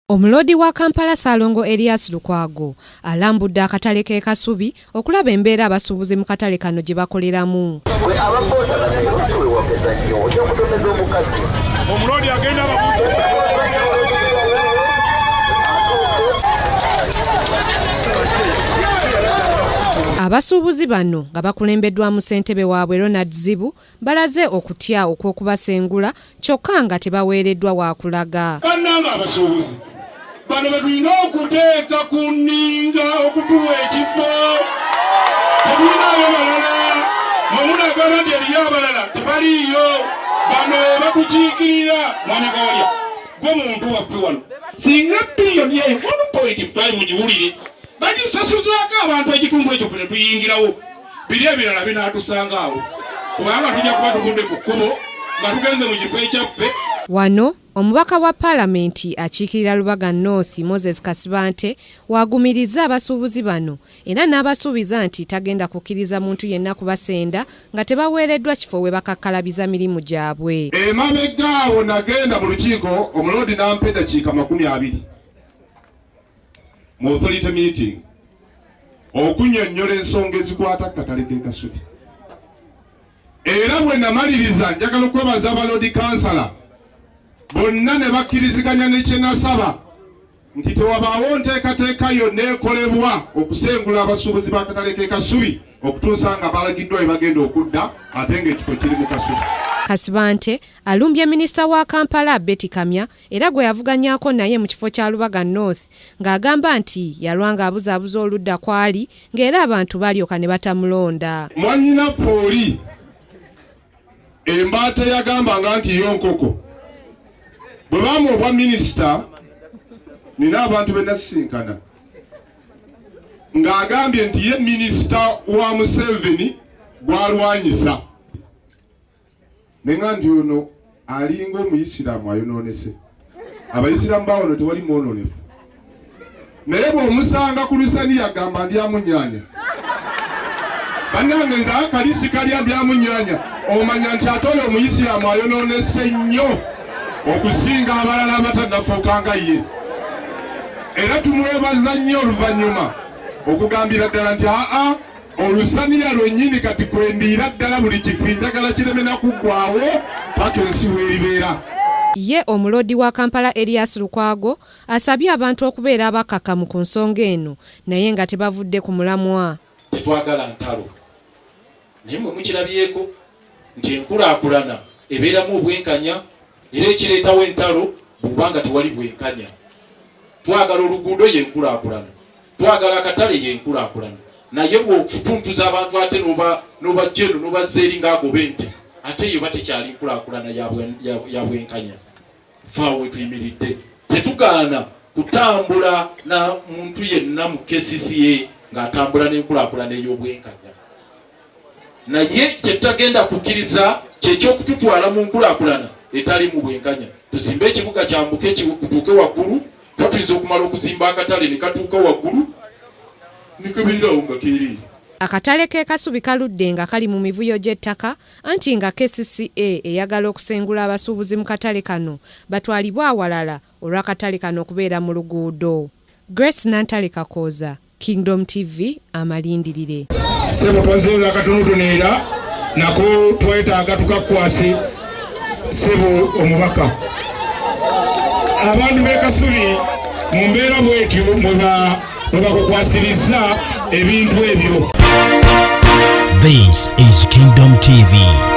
Omulodi wa Kampala Ssalongo Erias Lukwago alambudde akatale k'e Kasubi okulaba embeera abasuubuzi mu katale kano gye bakoleramu. Abasuubuzi bano nga bakulembeddwamu ssentebe waabwe Ronald Zibu balaze okutya okw'okubasengula kyokka nga tebaweereddwa waakulaga. Bano betulina okuteeka ku nninga okutuwa ekifo tebulinayo balala nomunagamba nti eriyo abalala tebaliyo bano bakukiikirira mwanagawalya gwe muntu waffe wano singa biliyoni eyo 1.5 mugiwulire bagisasuzaako abantu ekitundu ekyo ffe ne tuyingirawo biri ebirala binaatusanga awo kubanga tujja kuba tugudde ku kkubo nga tugenze mu kifo ekyaffe. Wano omubaka wa Paalamenti akiikirira Lubaga North Moses Kasibante wagumiriza abasuubuzi bano era n'abasuubiza nti tagenda kukkiriza muntu yenna kubasenda nga tebaweereddwa kifo we bakakkalabiza mirimu gyabwe. Emabega awo nagenda mu lukiiko omulodi n'ampa eddakiika 20 mu authority meeting okunnyonnyola ensonga ezikwata katale k'e Kasubi. Era bwe namaliriza njagala okwebaza abalodi kansala bonna ne bakkiriziganya ne kye nasaba nti tewabaawo nteekateeka yonna ekolebwa okusengula abasuubuzi b'akatale k'e Kasubi okutuusa nga balagiddwa we bagenda okudda ate ng'ekifo kiri mu Kasubi. Kasibante alumbye minisita wa Kampala Betty Kamya era gwe yavuganyaako naye mu kifo kya Lubaga North ng'agamba nti yalwanga abuzaabuza oludda kwali ng'era abantu balyoka ne batamulonda. Mwannyinaffe oli embaata yagambanga nti yonkoko bwe baamu obwa minisita nina abantu be nasisinkana ng'agambye nti ye minisita wa Museveni gwalwanyisa nenga nti ono alinga omuyisiraamu ayonoonese abayisiraamu bawono tewali mwononefu naye bw'omusanga ku lusani yagamba ndi amunyaanya bannange nze akalisi kalya ndi amunyaanya omanya nti ate oyo omuyisiraamu ayonoonese nnyo okusinga abalala abatannafuuka nga ye era tumwebaza nnyo oluvannyuma okugambira ddala nti olusaniya lwennyini kati kwendiira ddala buli kifi njagala kireme nakuggwawo paka ensi weeribeera. Ye omulodi wa Kampala Erias Lukwago asabye abantu okubeera abakakamu ku nsonga eno naye nga tebavudde ku mulamwa. Tetwagala ntalo naye mwe mukirabyeko nti enkulaakulana ebeeramu obwenkanya era ekireetawo entalo bw'obanga tewali bwenkanya. Twagala oluguudo yenkulaakulana, twagala akatale yenkulaakulana, naye bw'okutuntuza abantu ate n'oba jeno n'oba zeeri ng'agoba ente ate yo batekyali nkulaakulana ya bwenkanya. Faawe we tuyimiridde tetugaana kutambula na muntu yenna mu KCCA ng'atambula n'enkulaakulana ey'obwenkanya, naye kyetutagenda kukkiriza kyekyokututwala mu nkulaakulana etali mu bwenkanya. Tuzimbe ekibuga kyambuke kutuuke waggulu, tuyinza okumala okuzimba akatale ne katuuka waggulu ne kabeerawo nga keereere. Akatale k'e Kasubi kaludde nga kali mu mivuyo gy'ettaka anti nga KCCA eyagala okusengula abasuubuzi mu katale kano batwalibwa awalala olw'akatale kano okubeera mu luguudo. Grace Nantale Kakooza, Kingdom TV, amalindirire. Sebo twazeera akatonotoneera nako twetaaga tukakwase sebo omubaka. Abantu b'e Kasubi mu mbeera bwetyo mwe bakukwasiriza ebintu ebyo. This is Kingdom TV.